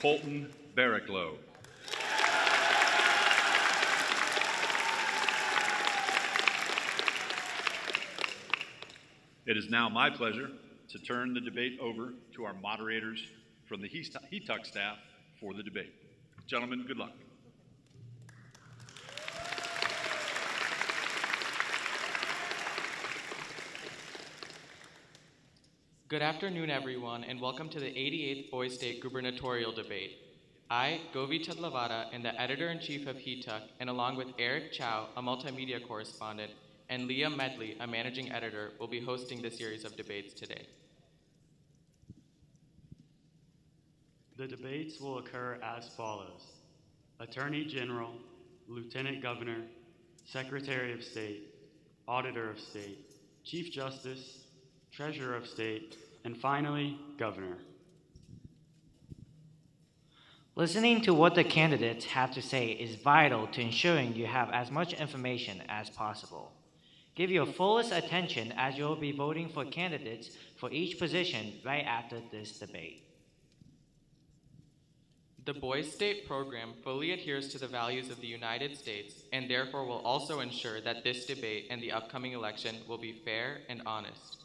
Colton Barricklow. It is now my pleasure to turn the debate over to our moderators from the Hetuck staff for the debate. Gentlemen, good luck. Good afternoon, everyone, and welcome to the 88th Boys State Gubernatorial Debate. I, Govi Chadalavada, am the Editor-in-Chief of Hetuck, and along with Eric Chow, a multimedia correspondent, and Leah Medley, a managing editor, will be hosting the series of debates today. The debates will occur as follows. Attorney General, Lieutenant Governor, Secretary of State, Auditor of State, Chief Justice, Treasurer of State, and finally, Governor. Listening to what the candidates have to say is vital to ensuring you have as much information as possible. Give your fullest attention as you will be voting for candidates for each position right after this debate. The Boys State program fully adheres to the values of the United States and therefore will also ensure that this debate and the upcoming election will be fair and honest.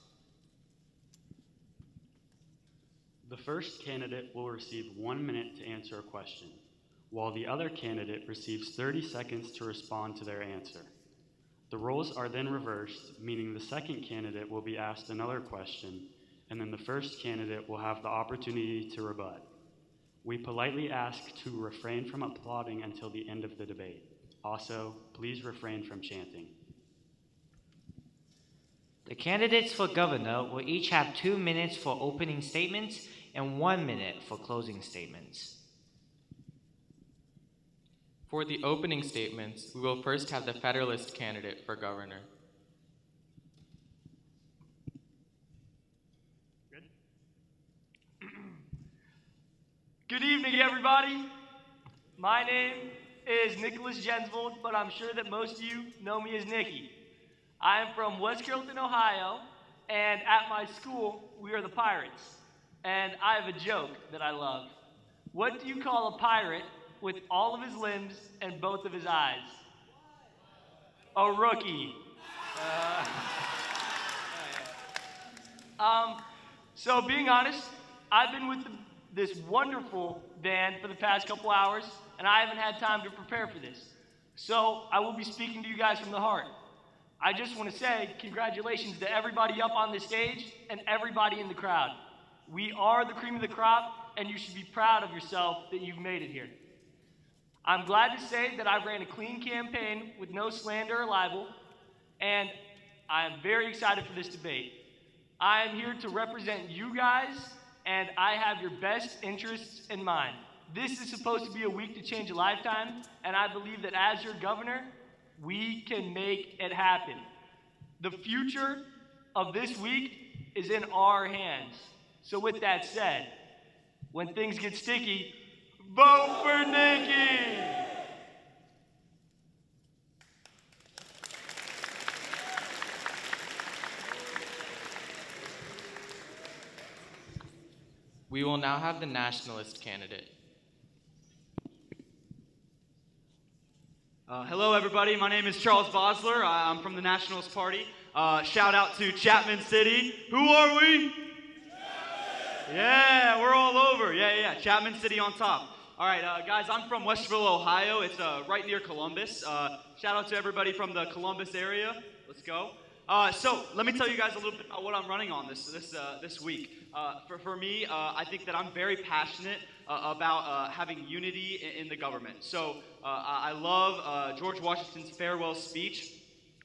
The first candidate will receive 1 minute to answer a question, while the other candidate receives 30 seconds to respond to their answer. The roles are then reversed, meaning the second candidate will be asked another question, and then the first candidate will have the opportunity to rebut. We politely ask to refrain from applauding until the end of the debate. Also, please refrain from chanting. The candidates for governor will each have 2 minutes for opening statements and 1 minute for closing statements. For the opening statements, we will first have the Federalist candidate for governor. Good evening, everybody. My name is Nicholas Jensvold, but I'm sure that most of you know me as Nicky. I am from West Carrollton, Ohio, and at my school, we are the Pirates. And I have a joke that I love. What do you call a pirate with all of his limbs and both of his eyes? A rookie. So being honest, I've been with this wonderful band for the past couple hours, and I haven't had time to prepare for this. So I will be speaking to you guys from the heart. I just want to say congratulations to everybody up on this stage and everybody in the crowd. We are the cream of the crop, and you should be proud of yourself that you've made it here. I'm glad to say that I ran a clean campaign with no slander or libel, and I am very excited for this debate. I am here to represent you guys, and I have your best interests in mind. This is supposed to be a week to change a lifetime, and I believe that as your governor, we can make it happen. The future of this week is in our hands. So with that said, when things get sticky, vote for Nikki! We will now have the Nationalist candidate. Hello, everybody. My name is Charles Bosler. I'm from the Nationalist Party. Shout out to Chapman City. Who are we? Yeah, we're all over. Yeah. Chapman City on top. All right, guys, I'm from Westville, Ohio. It's right near Columbus. Shout out to everybody from the Columbus area. Let's go. So let me tell you guys a little bit about what I'm running on this week. For me, I think that I'm very passionate about having unity in the government. So I love George Washington's farewell speech,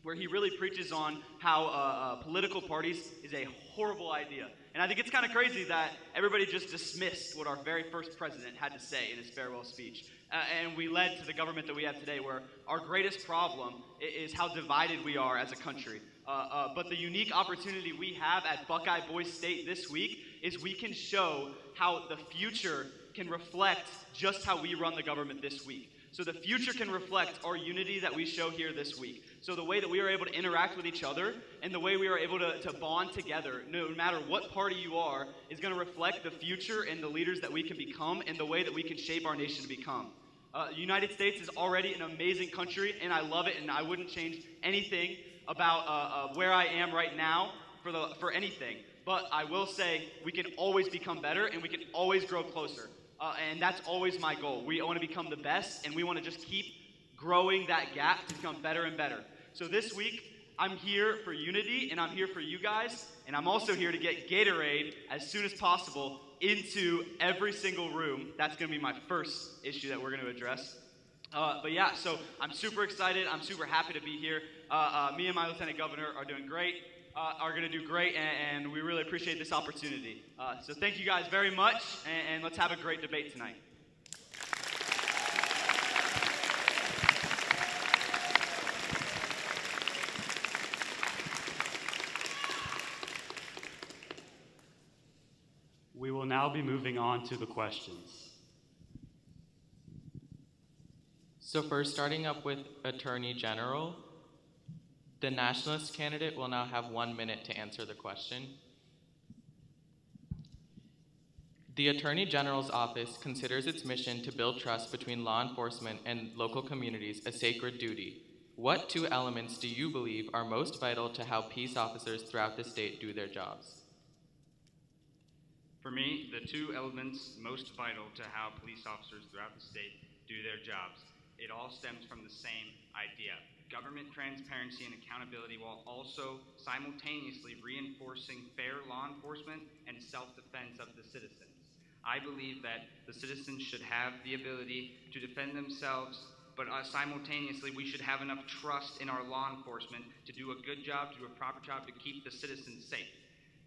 where he really preaches on how political parties is a horrible idea. And I think it's kind of crazy that everybody just dismissed what our very first president had to say in his farewell speech. And we led to the government that we have today, where our greatest problem is how divided we are as a country. But the unique opportunity we have at Buckeye Boys State this week is we can show how the future can reflect just how we run the government this week. So the future can reflect our unity that we show here this week. So the way that we are able to interact with each other and the way we are able to bond together, no matter what party you are, is going to reflect the future and the leaders that we can become and the way that we can shape our nation to become. The United States is already an amazing country, and I love it, and I wouldn't change anything about where I am right now for anything. But I will say we can always become better, and we can always grow closer. And that's always my goal. We want to become the best, and we want to just keep growing that gap to become better and better. So this week, I'm here for unity, and I'm here for you guys, and I'm also here to get Gatorade as soon as possible into every single room. That's going to be my first issue that we're going to address. But yeah, so I'm super excited. I'm super happy to be here. Me and my Lieutenant Governor are doing great. Are going to do great, and we really appreciate this opportunity. So thank you guys very much, and let's have a great debate tonight. We will now be moving on to the questions. So first, starting up with Attorney General, the Nationalist candidate will now have 1 minute to answer the question. The Attorney General's office considers its mission to build trust between law enforcement and local communities a sacred duty. What two elements do you believe are most vital to how peace officers throughout the state do their jobs? For me, the two elements most vital to how police officers throughout the state do their jobs, it all stems from the same idea: government transparency and accountability, while also simultaneously reinforcing fair law enforcement and self-defense of the citizens. I believe that the citizens should have the ability to defend themselves, but simultaneously we should have enough trust in our law enforcement to do a good job, to do a proper job to keep the citizens safe.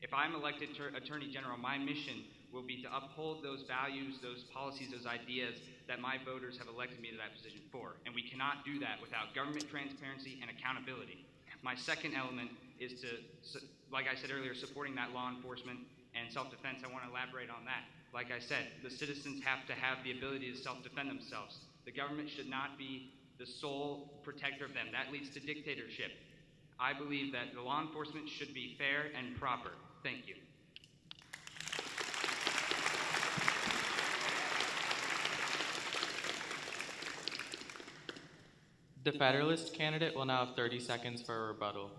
If I'm elected Attorney General, my mission will be to uphold those values, those policies, those ideas that my voters have elected me to that position for. And we cannot do that without government transparency and accountability. My second element is to, like I said earlier, supporting that law enforcement and self-defense. I want to elaborate on that. Like I said, the citizens have to have the ability to self-defend themselves. The government should not be the sole protector of them. That leads to dictatorship. I believe that the law enforcement should be fair and proper. Thank you. The Federalist candidate will now have 30 seconds for a rebuttal.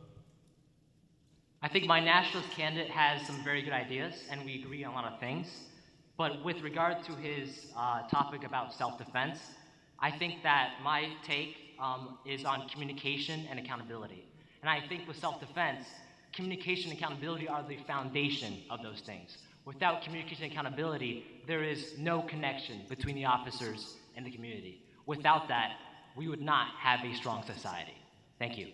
I think my nationalist candidate has some very good ideas, and we agree on a lot of things. But with regard to his topic about self-defense, I think that my take is on communication and accountability. And I think with self-defense, communication and accountability are the foundation of those things. Without communication and accountability, there is no connection between the officers and the community. Without that, we would not have a strong society. Thank you.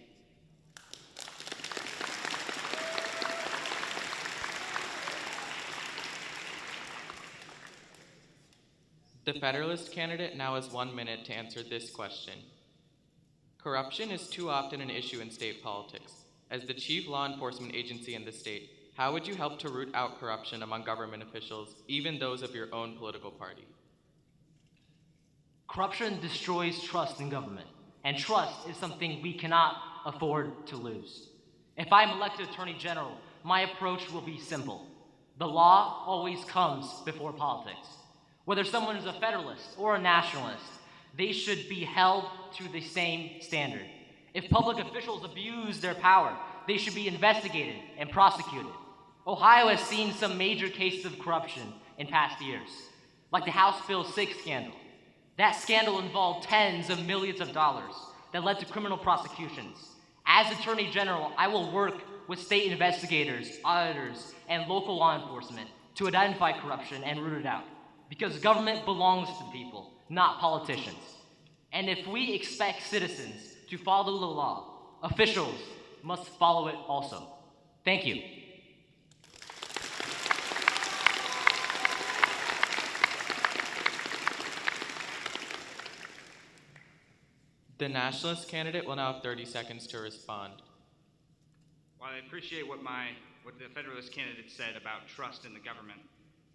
The Federalist candidate now has 1 minute to answer this question. Corruption is too often an issue in state politics. As the chief law enforcement agency in the state, how would you help to root out corruption among government officials, even those of your own political party? Corruption destroys trust in government, and trust is something we cannot afford to lose. If I'm elected Attorney General, my approach will be simple. The law always comes before politics. Whether someone is a Federalist or a Nationalist, they should be held to the same standard. If public officials abuse their power, they should be investigated and prosecuted. Ohio has seen some major cases of corruption in past years, like the House Bill 6 scandal. That scandal involved tens of millions of dollars that led to criminal prosecutions. As Attorney General, I will work with state investigators, auditors, and local law enforcement to identify corruption and root it out. Because government belongs to the people, not politicians. And if we expect citizens to follow the law, officials must follow it also. Thank you. The Nationalist candidate will now have 30 seconds to respond. While I appreciate what the Federalist candidate said about trust in the government,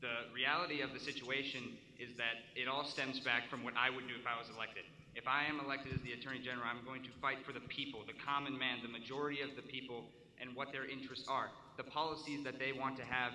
the reality of the situation is that it all stems back from what I would do if I was elected. If I am elected as the Attorney General, I'm going to fight for the people, the common man, the majority of the people, and what their interests are. The policies that they want to have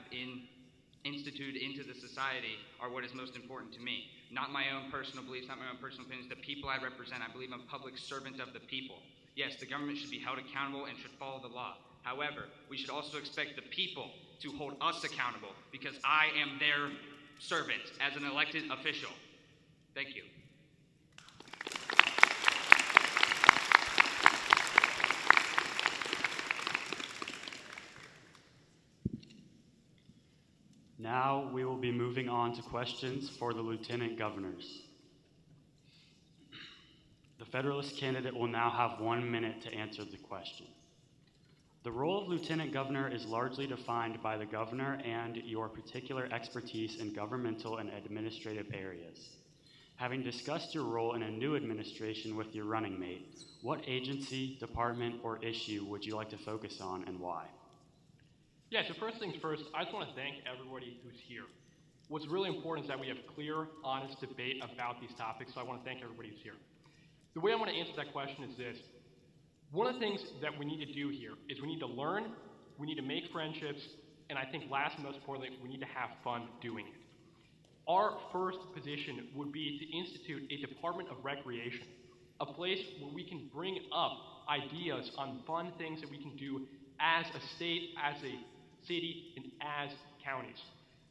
instituted into the society are what is most important to me. Not my own personal beliefs, not my own personal opinions. The people I represent, I believe I'm a public servant of the people. Yes, the government should be held accountable and should follow the law. However, we should also expect the people to hold us accountable because I am their servant as an elected official. Thank you. Now we will be moving on to questions for the lieutenant governors. The Federalist candidate will now have 1 minute to answer the question. The role of lieutenant governor is largely defined by the governor and your particular expertise in governmental and administrative areas. Having discussed your role in a new administration with your running mate, what agency, department, or issue would you like to focus on and why? Yeah, so first things first, I just want to thank everybody who's here. What's really important is that we have clear, honest debate about these topics, so I want to thank everybody who's here. The way I want to answer that question is this. One of the things that we need to do here is we need to learn, we need to make friendships, and I think last and most importantly, we need to have fun doing it. Our first position would be to institute a Department of Recreation, a place where we can bring up ideas on fun things that we can do as a state, as a city, and as counties.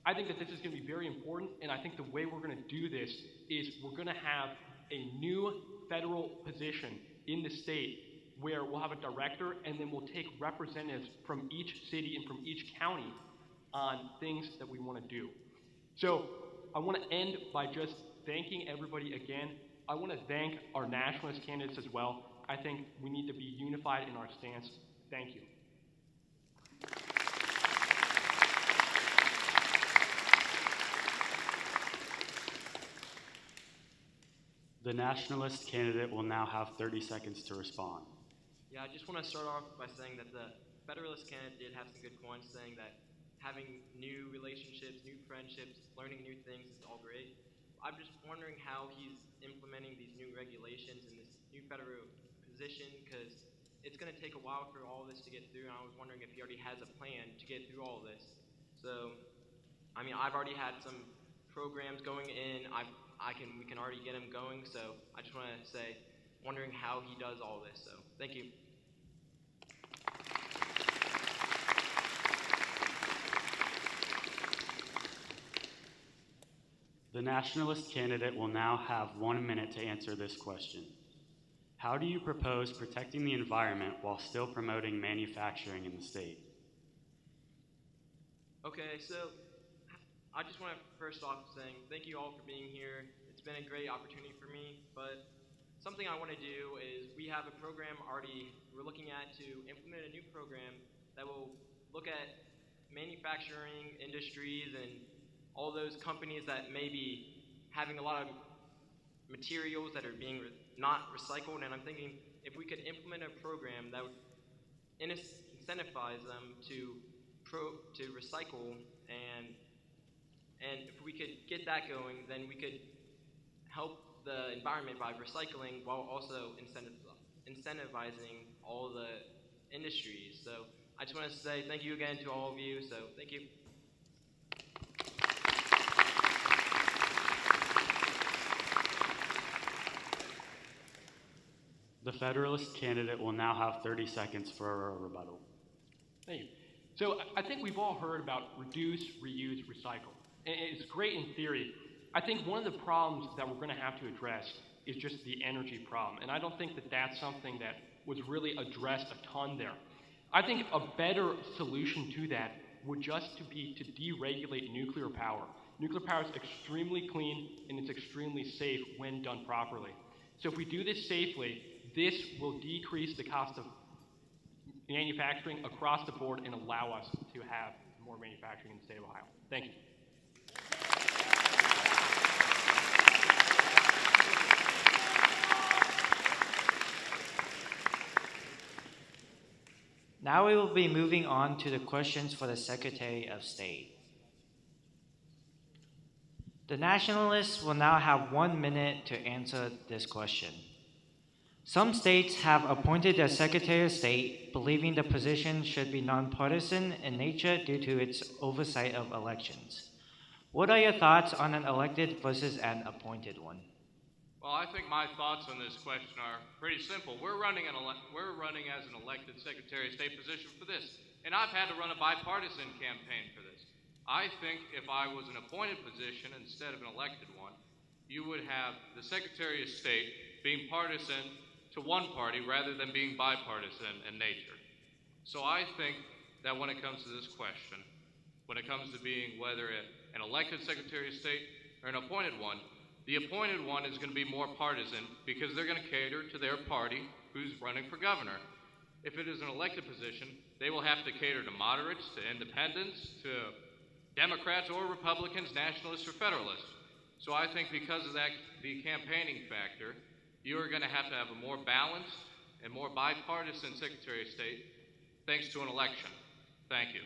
I think that this is going to be very important, and I think the way we're going to do this is we're going to have a new federal position in the state where we'll have a director, and then we'll take representatives from each city and from each county on things that we want to do. So I want to end by just thanking everybody again. I want to thank our nationalist candidates as well. I think we need to be unified in our stance. Thank you. The nationalist candidate will now have 30 seconds to respond. Yeah, I just want to start off by saying that the Federalist candidate did have some good points, saying that having new relationships, new friendships, learning new things is all great. I'm just wondering how he's implementing these new regulations in this new federal position, because it's going to take a while for all this to get through, and I was wondering if he already has a plan to get through all this. So, I mean, I've already had some programs going in. We can already get him going, so I just want to say, wondering how he does all this. So, thank you. The nationalist candidate will now have 1 minute to answer this question. How do you propose protecting the environment while still promoting manufacturing in the state? Okay, so I just want to first off saying thank you all for being here. It's been a great opportunity for me, but something I want to do is we have a program already we're looking at to implement a new program that will look at manufacturing industries and all those companies that may be having a lot of materials that are being not recycled, and I'm thinking if we could implement a program that would incentivize them to recycle, and if we could get that going, then we could help the environment by recycling while also incentivizing all the industries. So I just want to say thank you again to all of you, so thank you. The Federalist candidate will now have 30 seconds for a rebuttal. Thank you. So I think we've all heard about reduce, reuse, recycle. And it's great in theory. I think one of the problems that we're going to have to address is just the energy problem. And I don't think that that's something that was really addressed a ton there. I think a better solution to that would just be to deregulate nuclear power. Nuclear power is extremely clean and it's extremely safe when done properly. So if we do this safely, this will decrease the cost of manufacturing across the board and allow us to have more manufacturing in the state of Ohio. Thank you. Now we will be moving on to the questions for the Secretary of State. The nationalists will now have 1 minute to answer this question. Some states have appointed their Secretary of State, believing the position should be nonpartisan in nature due to its oversight of elections. What are your thoughts on an elected versus an appointed one? Well, I think my thoughts on this question are pretty simple. We're running as an elected Secretary of State position for this, and I've had to run a bipartisan campaign for this. I think if I was an appointed position instead of an elected one, you would have the Secretary of State being partisan to one party rather than being bipartisan in nature. So I think that when it comes to this question, when it comes to being whether an elected Secretary of State or an appointed one, the appointed one is going to be more partisan because they're going to cater to their party who's running for governor. If it is an elected position, they will have to cater to moderates, to independents, to Democrats or Republicans, nationalists or federalists. So I think because of that, the campaigning factor, you are going to have a more balanced and more bipartisan Secretary of State thanks to an election. Thank you.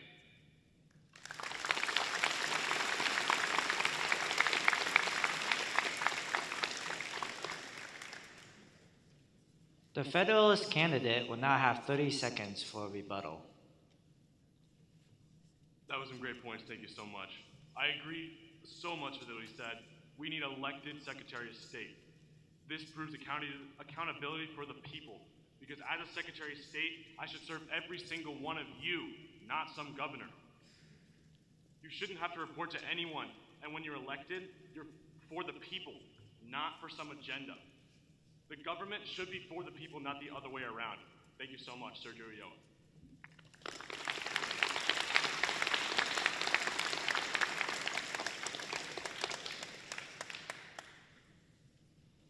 The Federalist candidate will now have 30 seconds for a rebuttal. That was some great points. Thank you so much. I agree so much with what he said. We need elected Secretary of State. This proves accountability for the people. Because as a Secretary of State, I should serve every single one of you, not some governor. You shouldn't have to report to anyone. And when you're elected, you're for the people, not for some agenda. The government should be for the people, not the other way around. Thank you so much, Sergio E.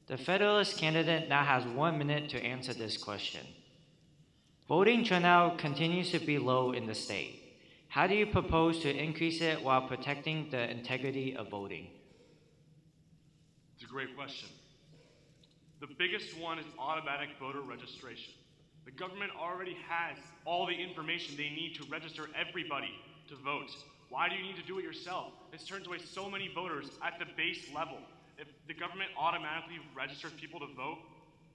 The Federalist candidate now has 1 minute to answer this question. Voting turnout continues to be low in the state. How do you propose to increase it while protecting the integrity of voting? It's a great question. The biggest one is automatic voter registration. The government already has all the information they need to register everybody to vote. Why do you need to do it yourself? This turns away so many voters at the base level. If the government automatically registers people to vote,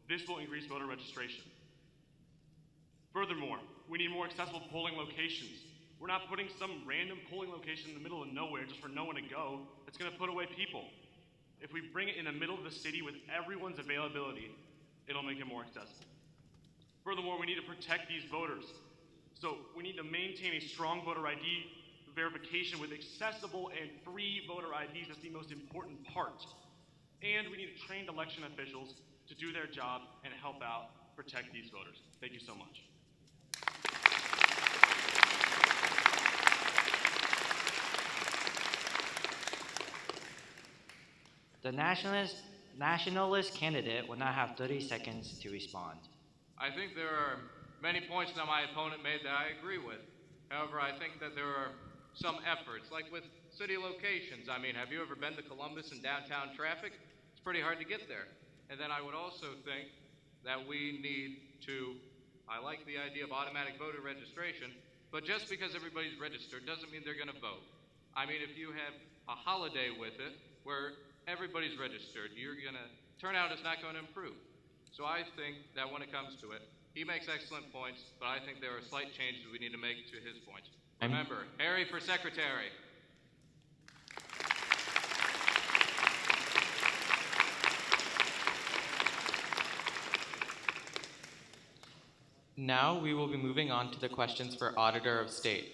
this will increase voter registration. Furthermore, we need more accessible polling locations. We're not putting some random polling location in the middle of nowhere just for no one to go. It's going to put away people. If we bring it in the middle of the city with everyone's availability, it'll make it more accessible. Furthermore, we need to protect these voters. So we need to maintain a strong voter ID verification with accessible and free voter IDs. That's the most important part. And we need trained election officials to do their job and help out protect these voters. Thank you so much. The nationalist candidate will now have 30 seconds to respond. I think there are many points that my opponent made that I agree with. However, I think that there are some efforts, like with city locations. I mean, have you ever been to Columbus in downtown traffic? It's pretty hard to get there. And then I would also think that we need to, I like the idea of automatic voter registration, but just because everybody's registered doesn't mean they're going to vote. I mean, if you have a holiday with it where everybody's registered, turnout is not going to improve. So I think that when it comes to it, he makes excellent points, but I think there are slight changes we need to make to his points. Remember, Harry for secretary. Now we will be moving on to the questions for Auditor of State.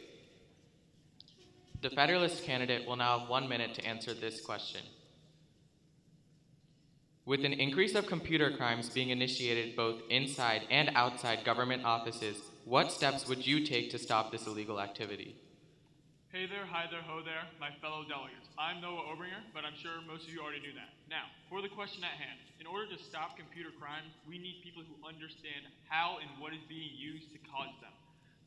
The Federalist candidate will now have 1 minute to answer this question. With an increase of computer crimes being initiated both inside and outside government offices, what steps would you take to stop this illegal activity? Hey there, hi there, ho there, my fellow delegates. I'm Noah Obringer, but I'm sure most of you already knew that. Now, for the question at hand, in order to stop computer crimes, we need people who understand how and what is being used to cause them.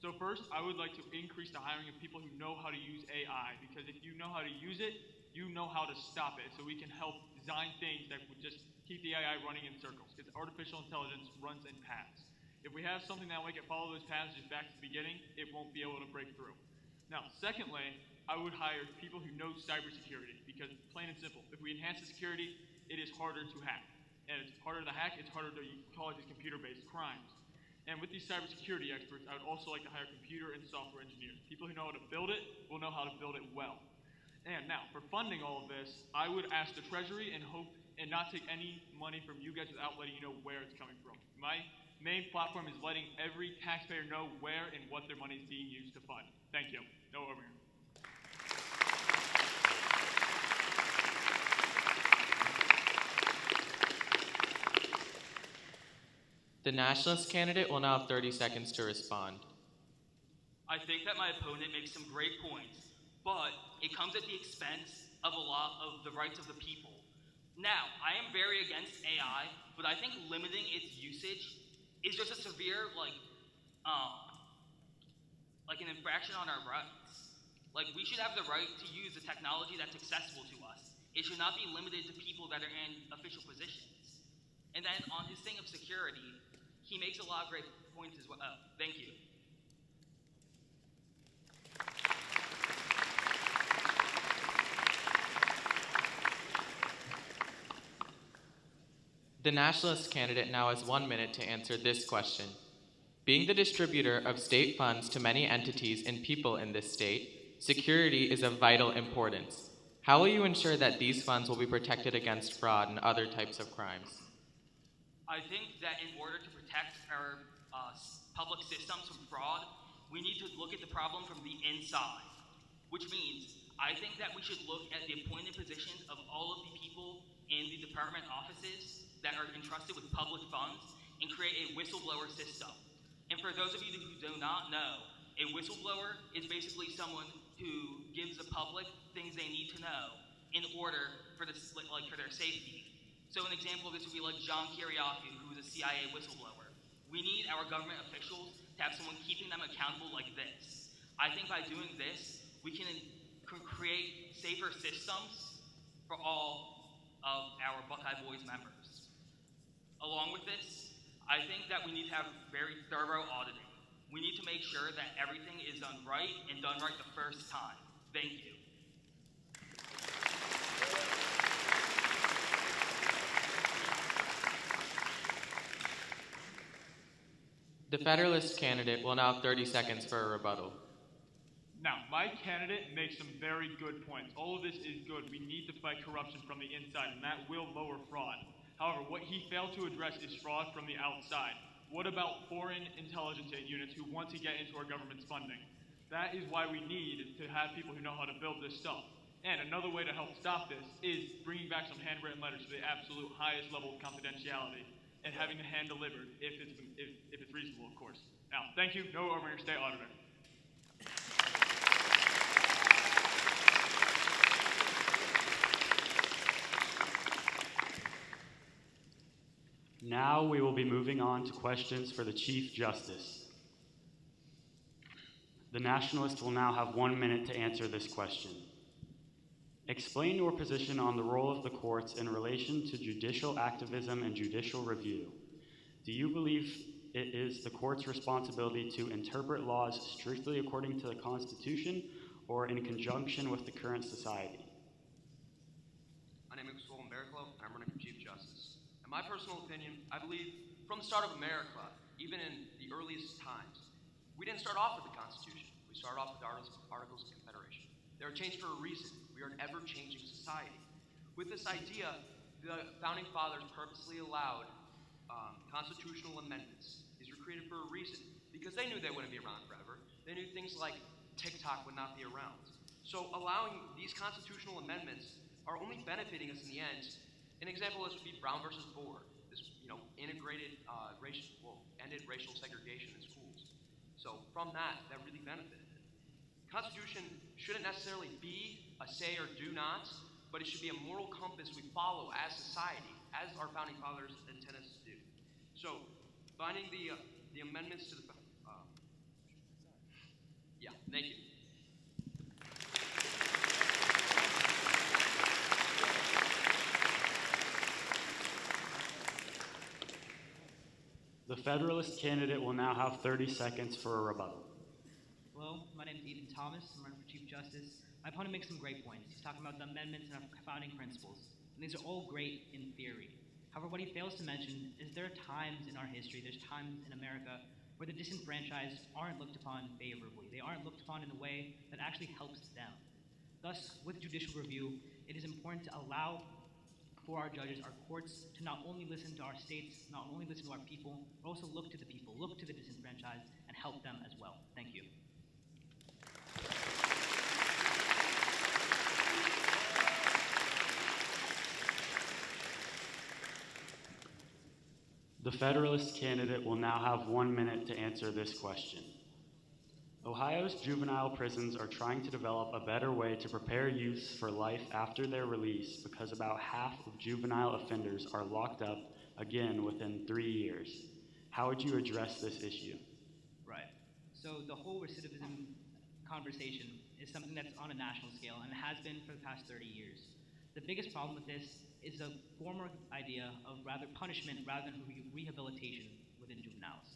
So first, I would like to increase the hiring of people who know how to use AI, because if you know how to use it, you know how to stop it, so we can help design things that would just keep the AI running in circles, because artificial intelligence runs in paths. If we have something that we can follow those paths just back to the beginning, it won't be able to break through. Now, secondly, I would hire people who know cybersecurity, because plain and simple, if we enhance the security, it is harder to hack. And it's harder to hack, it's harder to cause these computer-based crimes. And with these cybersecurity experts, I would also like to hire computer and software engineers. People who know how to build it will know how to build it well. And now, for funding all of this, I would ask the Treasury and not take any money from you guys without letting you know where it's coming from. My main platform is letting every taxpayer know where and what their money is being used to fund. Thank you. No Obringer. The Nationalist candidate will now have 30 seconds to respond. I think that my opponent makes some great points, but it comes at the expense of a lot of the rights of the people. Now, I am very against AI, but I think limiting its usage is just a severe, like an infraction on our rights. Like, we should have the right to use the technology that's accessible to us. It should not be limited to people that are in official positions. And then on his thing of security, he makes a lot of great points as well. Thank you. The Nationalist candidate now has 1 minute to answer this question. Being the distributor of state funds to many entities and people in this state, security is of vital importance. How will you ensure that these funds will be protected against fraud and other types of crimes? I think that in order to protect our public systems from fraud, we need to look at the problem from the inside, which means I think that we should look at the appointed positions of all of the people in the department offices that are entrusted with public funds and create a whistleblower system. And for those of you who do not know, a whistleblower is basically someone who gives the public things they need to know in order for their safety. So an example of this would be like John Kiriakou, who is a CIA whistleblower. We need our government officials to have someone keeping them accountable like this. I think by doing this, we can create safer systems for all of our Buckeye Boys members. Along with this, I think that we need to have very thorough auditing. We need to make sure that everything is done right and done right the first time. Thank you. The Federalist candidate will now have 30 seconds for a rebuttal. Now, my candidate makes some very good points. All of this is good. We need to fight corruption from the inside, and that will lower fraud. However, what he failed to address is fraud from the outside. What about foreign intelligence units who want to get into our government's funding? That is why we need to have people who know how to build this stuff. And another way to help stop this is bringing back some handwritten letters to the absolute highest level of confidentiality and having the hand delivered if it's reasonable, of course. Now, thank you. No Obringer, State Auditor. Now we will be moving on to questions for the Chief Justice. The Nationalist will now have 1 minute to answer this question. Explain your position on the role of the courts in relation to judicial activism and judicial review. Do you believe it is the court's responsibility to interpret laws strictly according to the Constitution or in conjunction with the current society? My name is Barricklow, and I'm running for Chief Justice. In my personal opinion, I believe from the start of America, even in the earliest times, we didn't start off with the Constitution. We started off with the Articles of Confederation. They were changed for a reason. We are an ever-changing society. With this idea, the Founding Fathers purposely allowed constitutional amendments. These were created for a reason because they knew they wouldn't be around forever. They knew things like TikTok would not be around. So allowing these constitutional amendments are only benefiting us in the end. An example of this would be Brown versus Board. This, integrated ended racial segregation in schools. So from that really benefited it. Constitution shouldn't necessarily be a say or do not, but it should be a moral compass we follow as society, as our Founding Fathers intended us to do. So finding the amendments to the thank you. The Federalist candidate will now have 30 seconds for a rebuttal. Hello, my name is Thomas. I'm running for Chief Justice. My opponent makes some great points. He's talking about the amendments and our founding principles. And these are all great in theory. However, what he fails to mention is there are times in our history, there's times in America where the disenfranchised aren't looked upon favorably. They aren't looked upon in a way that actually helps them. Thus, with judicial review, it is important to allow for our judges, our courts, to not only listen to our states, not only listen to our people, but also look to the people, look to the disenfranchised, and help them as well. Thank you. The Federalist candidate will now have 1 minute to answer this question. Ohio's juvenile prisons are trying to develop a better way to prepare youths for life after their release because about half of juvenile offenders are locked up again within 3 years. How would you address this issue? Right. So the whole recidivism conversation is something that's on a national scale and has been for the past 30 years. The biggest problem with this is a former idea of rather punishment rather than rehabilitation within juveniles.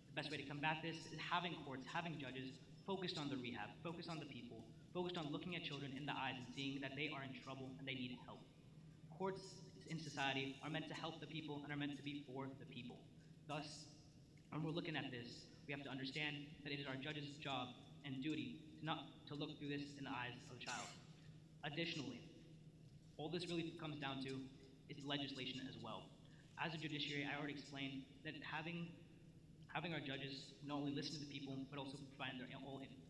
The best way to combat this is having courts, having judges focused on the rehab, focused on the people, focused on looking at children in the eyes and seeing that they are in trouble and they need help. Courts in society are meant to help the people and are meant to be for the people. Thus, when we're looking at this, we have to understand that it is our judge's job and duty to look through this in the eyes of a child. Additionally, all this really comes down to is legislation as well. As a judiciary, I already explained that having our judges not only listen to the people, but also provide their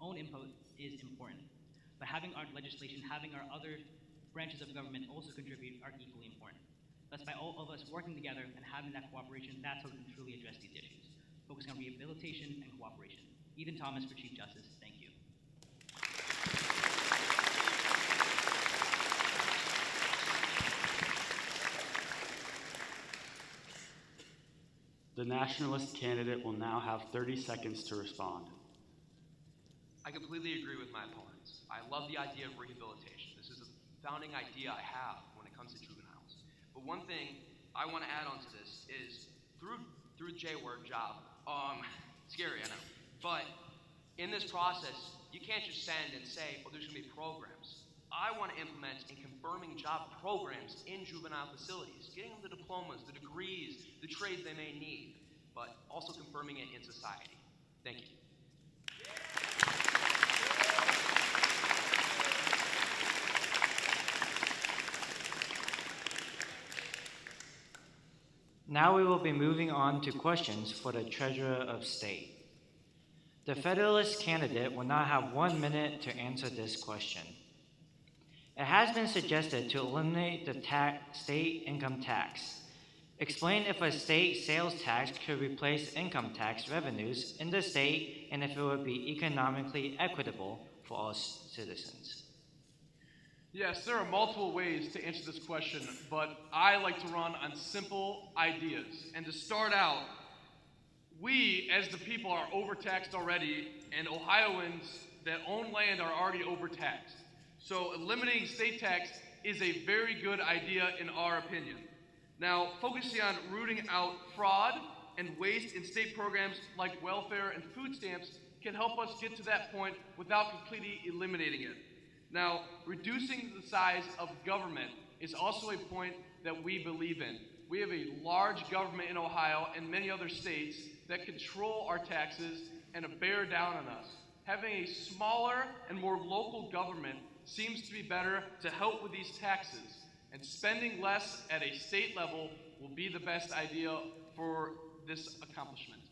own input is important. But having our legislation, having our other branches of government also contribute are equally important. Thus, by all of us working together and having that cooperation, that's how we can truly address these issues, focusing on rehabilitation and cooperation. Ethan Thomas for Chief Justice. Thank you. The nationalist candidate will now have 30 seconds to respond. I completely agree with my opponents. I love the idea of rehabilitation. This is a founding idea I have when it comes to juveniles. But one thing I want to add on to this is through J-word job, scary, I know. But in this process, you can't just send and say, oh, there's going to be programs. I want to implement and confirming job programs in juvenile facilities, getting them the diplomas, the degrees, the trades they may need, but also confirming it in society. Thank you. Now we will be moving on to questions for the Treasurer of State. The Federalist candidate will now have 1 minute to answer this question. It has been suggested to eliminate the state income tax. Explain if a state sales tax could replace income tax revenues in the state and if it would be economically equitable for all citizens. Yes, there are multiple ways to answer this question, but I like to run on simple ideas. And to start out, we as the people are overtaxed already, and Ohioans that own land are already overtaxed. So eliminating state tax is a very good idea in our opinion. Now, focusing on rooting out fraud and waste in state programs like welfare and food stamps can help us get to that point without completely eliminating it. Now, reducing the size of government is also a point that we believe in. We have a large government in Ohio and many other states that control our taxes and bear down on us. Having a smaller and more local government seems to be better to help with these taxes, and spending less at a state level will be the best idea for this accomplishment.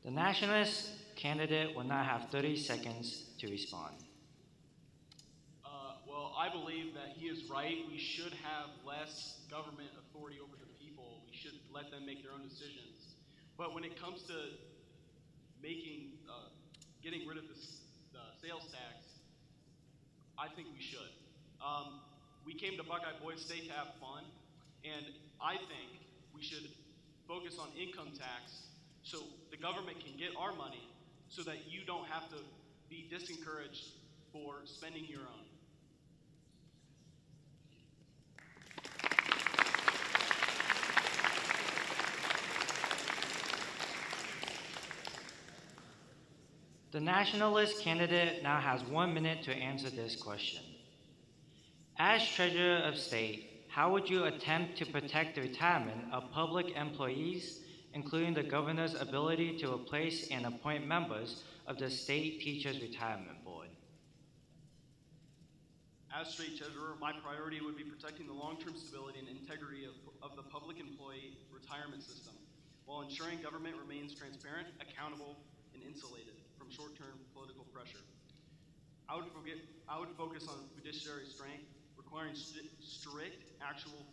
The nationalist candidate will now have 30 seconds to respond. Well, I believe that he is right. We should have less government authority over the people. We should let them make their own decisions. But when it comes to getting rid of the sales tax, I think we should. We came to Buckeye Boys State to have fun, and I think we should focus on income tax so the government can get our money so that you don't have to be disencouraged for spending your own. The nationalist candidate now has 1 minute to answer this question. As Treasurer of State, how would you attempt to protect the retirement of public employees, including the governor's ability to replace and appoint members of the State Teachers Retirement Board? As State Treasurer, my priority would be protecting the long-term stability and integrity of the public employee retirement system, while ensuring government remains transparent, accountable, and insulated from short-term political pressure. I would focus on fiduciary strength, requiring strict actual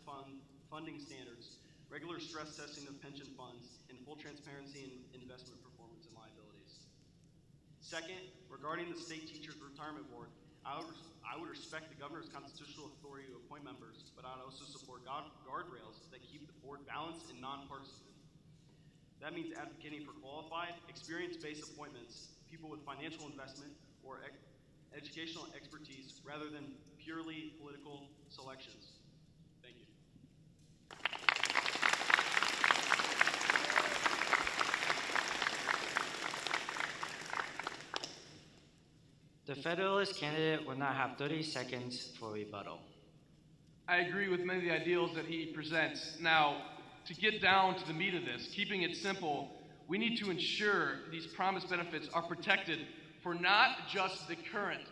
funding standards, regular stress testing of pension funds, and full transparency in investment performance and liabilities. Second, regarding the State Teachers Retirement Board, I would respect the governor's constitutional authority to appoint members, but I'd also support guardrails that keep the board balanced and nonpartisan. That means advocating for qualified, experience-based appointments, people with financial investment or educational expertise, rather than purely political selections. Thank you. The Federalist candidate will now have 30 seconds for rebuttal. I agree with many of the ideals that he presents. Now, to get down to the meat of this, keeping it simple, we need to ensure these promised benefits are protected for not just the current,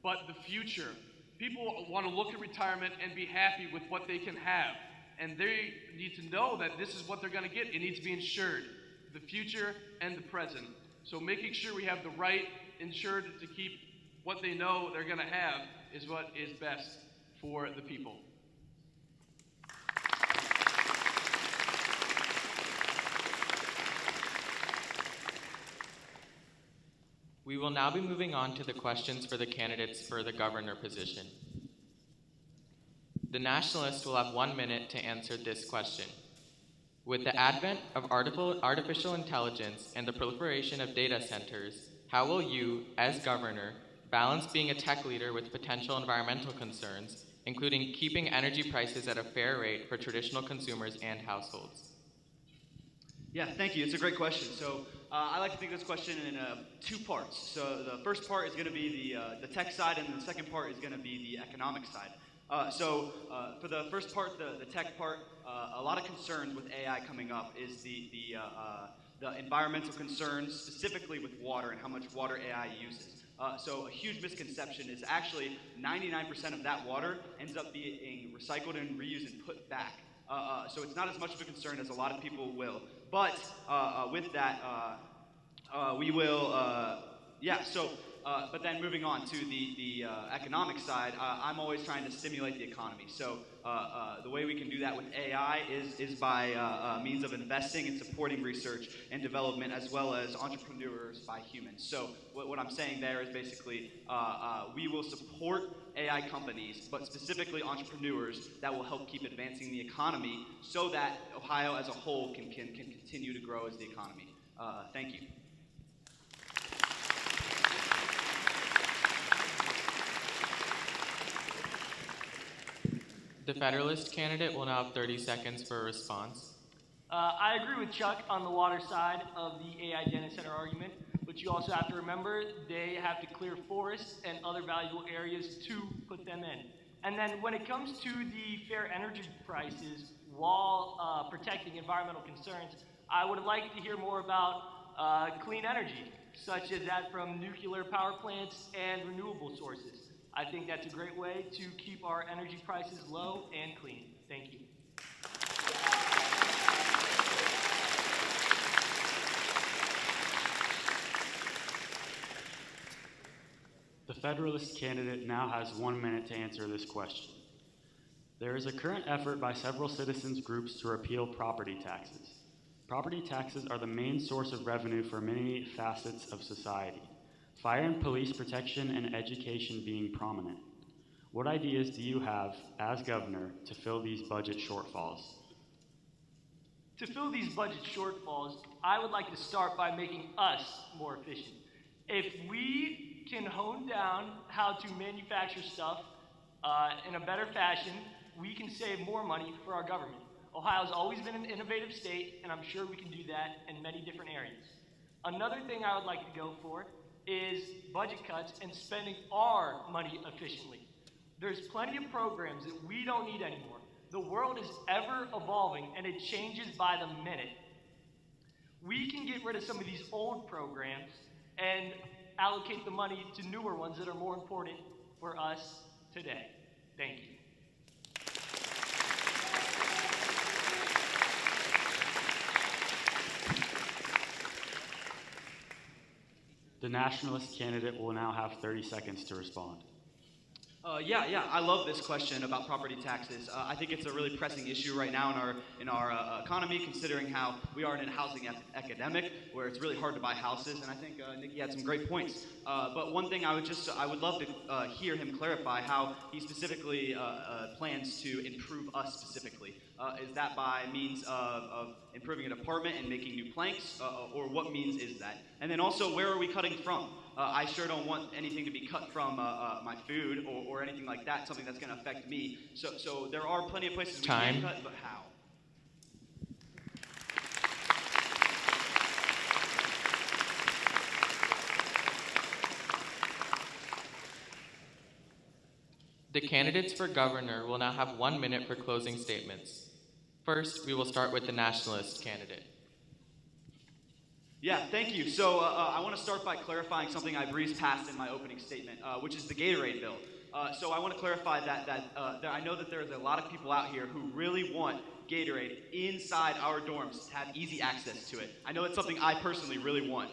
but the future. People want to look at retirement and be happy with what they can have. And they need to know that this is what they're going to get. It needs to be insured, the future and the present. So making sure we have the right insured to keep what they know they're going to have is what is best for the people. We will now be moving on to the questions for the candidates for the governor position. The nationalists will have 1 minute to answer this question. With the advent of artificial intelligence and the proliferation of data centers, how will you, as governor, balance being a tech leader with potential environmental concerns, including keeping energy prices at a fair rate for traditional consumers and households? Yeah, thank you. It's a great question. So I like to think of this question in two parts. So the first part is going to be the tech side, and the second part is going to be the economic side. For the first part, the tech part, a lot of concerns with AI coming up is the environmental concerns, specifically with water and how much water AI uses. So a huge misconception is actually 99% of that water ends up being recycled and reused and put back. So it's not as much of a concern as a lot of people will. But with that, we will, but then moving on to the economic side, I'm always trying to stimulate the economy. So the way we can do that with AI is by means of investing and supporting research and development, as well as entrepreneurs by humans. So what I'm saying there is basically we will support AI companies, but specifically entrepreneurs that will help keep advancing the economy so that Ohio as a whole can continue to grow as the economy. Thank you. The Federalist candidate will now have 30 seconds for a response. I agree with Chuck on the water side of the AI data center argument, but you also have to remember they have to clear forests and other valuable areas to put them in. And then when it comes to the fair energy prices while protecting environmental concerns, I would like to hear more about clean energy, such as that from nuclear power plants and renewable sources. I think that's a great way to keep our energy prices low and clean. Thank you. The Federalist candidate now has 1 minute to answer this question. There is a current effort by several citizens groups to repeal property taxes. Property taxes are the main source of revenue for many facets of society, fire and police protection and education being prominent. What ideas do you have as governor to fill these budget shortfalls? To fill these budget shortfalls, I would like to start by making us more efficient. If we can hone down how to manufacture stuff in a better fashion, we can save more money for our government. Ohio's always been an innovative state, and I'm sure we can do that in many different areas. Another thing I would like to go for is budget cuts and spending our money efficiently. There's plenty of programs that we don't need anymore. The world is ever evolving and it changes by the minute. We can get rid of some of these old programs and allocate the money to newer ones that are more important for us today. Thank you. The nationalist candidate will now have 30 seconds to respond. Yeah, I love this question about property taxes. I think it's a really pressing issue right now in our economy, considering how we are in a housing epidemic where it's really hard to buy houses. And I think Nikki had some great points. But one thing I would love to hear him clarify how he specifically plans to improve us specifically. Is that by means of improving an apartment and making new planks, or what means is that? And then also, where are we cutting from? I sure don't want anything to be cut from my food or anything like that, something that's going to affect me. So there are plenty of places we can cut, but how? The candidates for governor will now have 1 minute for closing statements. First, we will start with the nationalist candidate. Yeah, thank you. So I want to start by clarifying something I breezed past in my opening statement, which is the Gatorade bill. So I want to clarify that I know that there's a lot of people out here who really want Gatorade inside our dorms to have easy access to it. I know it's something I personally really want.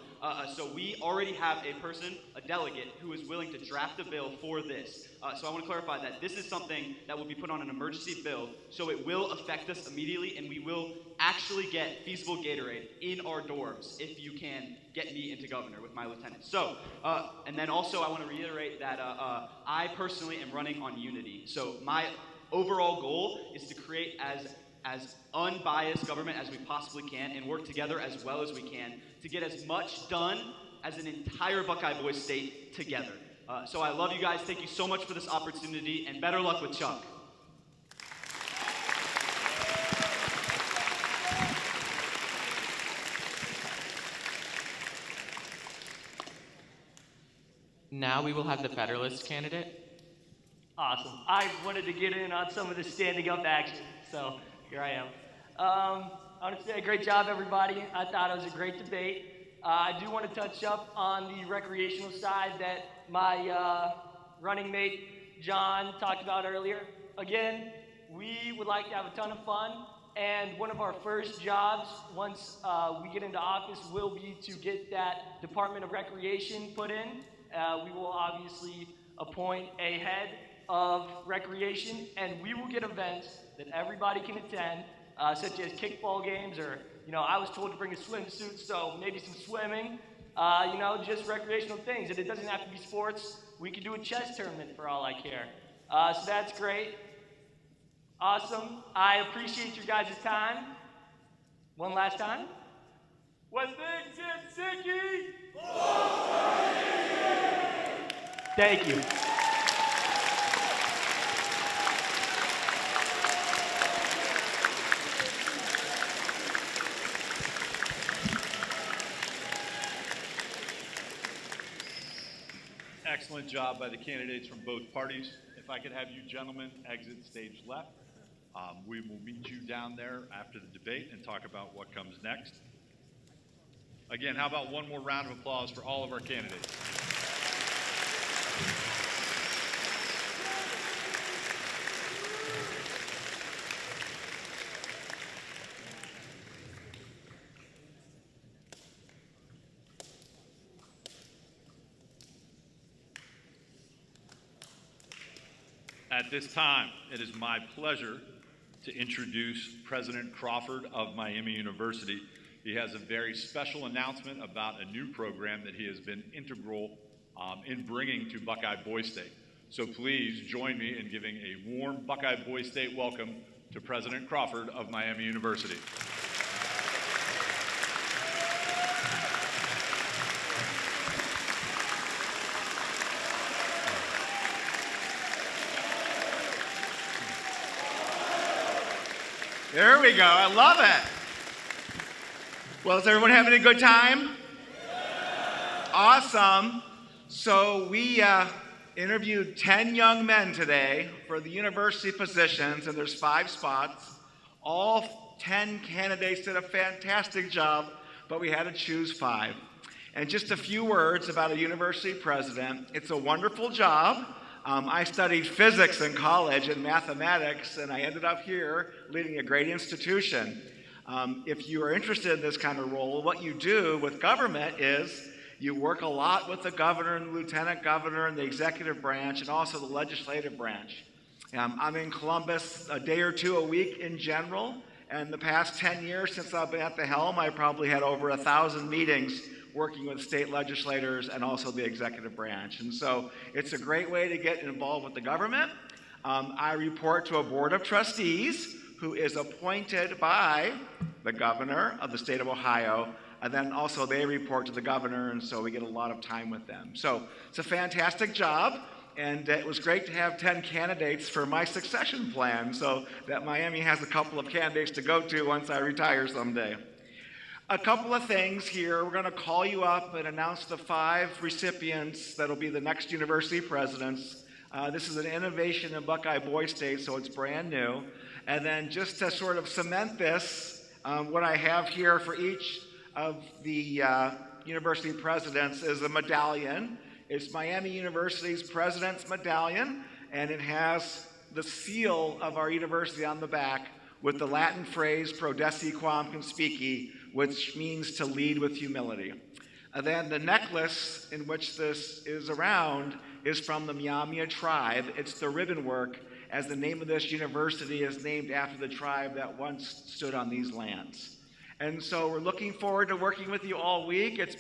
So we already have a delegate, who is willing to draft a bill for this. So I want to clarify that this is something that will be put on an emergency bill, so it will affect us immediately, and we will actually get feasible Gatorade in our dorms if you can get me into governor with my lieutenant. So, and then also I want to reiterate that I personally am running on unity. So my overall goal is to create as unbiased government as we possibly can and work together as well as we can to get as much done as an entire Buckeye Boys state together. So I love you guys. Thank you so much for this opportunity, and better luck with Chuck. Now we will have the Federalist candidate. Awesome. I wanted to get in on some of the standing up action, so here I am. I want to say great job, everybody. I thought it was a great debate. I do want to touch up on the recreational side that my running mate, John, talked about earlier. Again, we would like to have a ton of fun, and one of our first jobs, once we get into office, will be to get that Department of Recreation put in. We will obviously appoint a head of recreation, and we will get events that everybody can attend, such as kickball games, or, I was told to bring a swimsuit, so maybe some swimming, just recreational things. And it doesn't have to be sports. We could do a chess tournament for all I care. So that's great. Awesome. I appreciate your guys' time. One last time. When things get sticky, thank you. Excellent job by the candidates from both parties. If I could have you gentlemen exit stage left, we will meet you down there after the debate and talk about what comes next. Again, how about one more round of applause for all of our candidates? At this time, it is my pleasure to introduce President Crawford of Miami University. He has a very special announcement about a new program that he has been integral in bringing to Buckeye Boys State. So please join me in giving a warm Buckeye Boys State welcome to President Crawford of Miami University. There we go. I love it. Well, is everyone having a good time? Awesome. So we interviewed 10 young men today for the university positions, and there's 5 spots. All 10 candidates did a fantastic job, but we had to choose 5. And just a few words about a university president. It's a wonderful job. I studied physics in college and mathematics, and I ended up here leading a great institution. If you are interested in this kind of role, what you do with government is you work a lot with the governor and the lieutenant governor and the executive branch and also the legislative branch. I'm in Columbus a day or 2 a week in general, and the past 10 years since I've been at the helm, I probably had over 1,000 meetings working with state legislators and also the executive branch. And so it's a great way to get involved with the government. I report to a board of trustees who is appointed by the governor of the state of Ohio, and then also they report to the governor, and so we get a lot of time with them. So it's a fantastic job, and it was great to have 10 candidates for my succession plan so that Miami has a couple of candidates to go to once I retire someday. A couple of things here. We're going to call you up and announce the 5 recipients that'll be the next university presidents. This is an innovation in Buckeye Boy State, so it's brand new. And then just to sort of cement this, what I have here for each of the university presidents is a medallion. It's Miami University's President's Medallion, and it has the seal of our university on the back with the Latin phrase prodesse quam conspici, which means to lead with humility. And then the necklace in which this is around is from the Miami tribe. It's the ribbon work, as the name of this university is named after the tribe that once stood on these lands. And so we're looking forward to working with you all week. It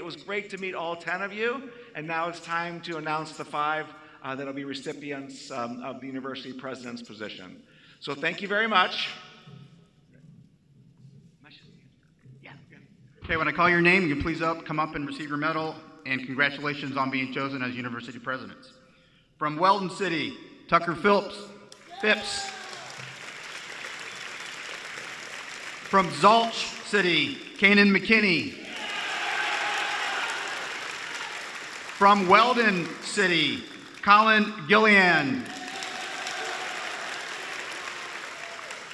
was great to meet all 10 of you, and now it's time to announce the 5 that'll be recipients of the university president's position. So thank you very much. Okay, when I call your name, you can please come up and receive your medal, and congratulations on being chosen as university presidents. From Weldon City, Tucker Phipps. From Zalch City, Kanan McKinney. From Weldon City, Colin Gillian.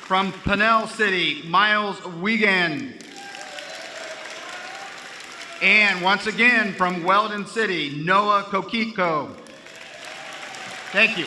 From Pennell City, Miles Wiegand. And once again, from Weldon City, Noah Kokiko. Thank you.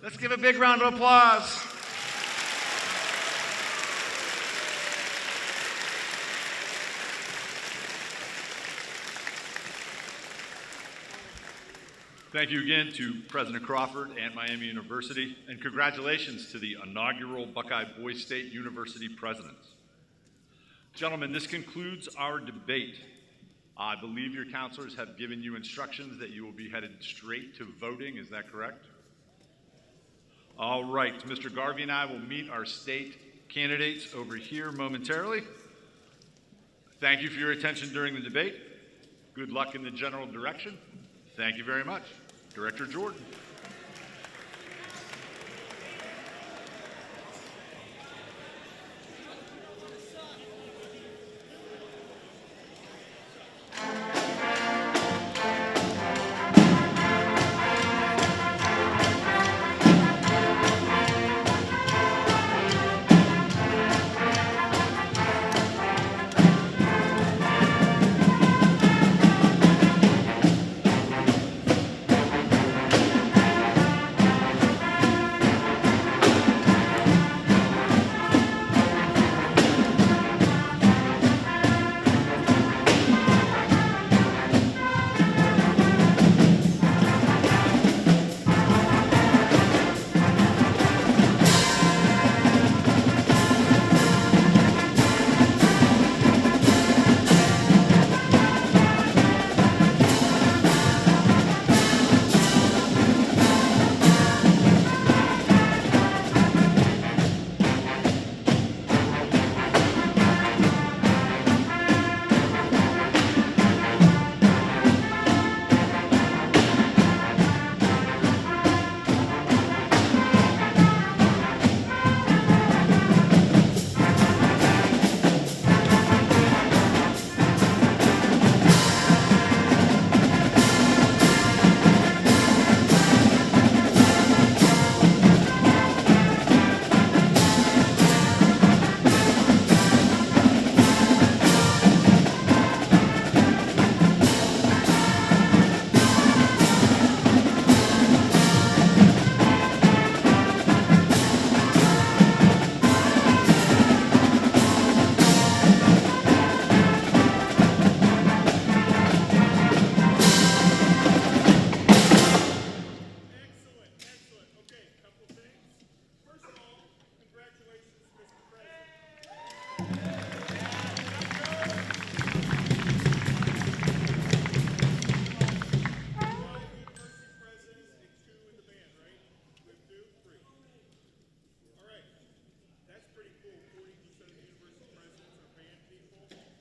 Let's give a big round of applause. Thank you again to President Crawford and Miami University, and congratulations to the inaugural Buckeye Boy State University presidents. Gentlemen, this concludes our debate. I believe your counselors have given you instructions that you will be headed straight to voting. Is that correct? All right, Mr. Garvey and I will meet our state candidates over here momentarily. Thank you for your attention during the debate. Good luck in the general direction. Thank you very much. Director Jordan.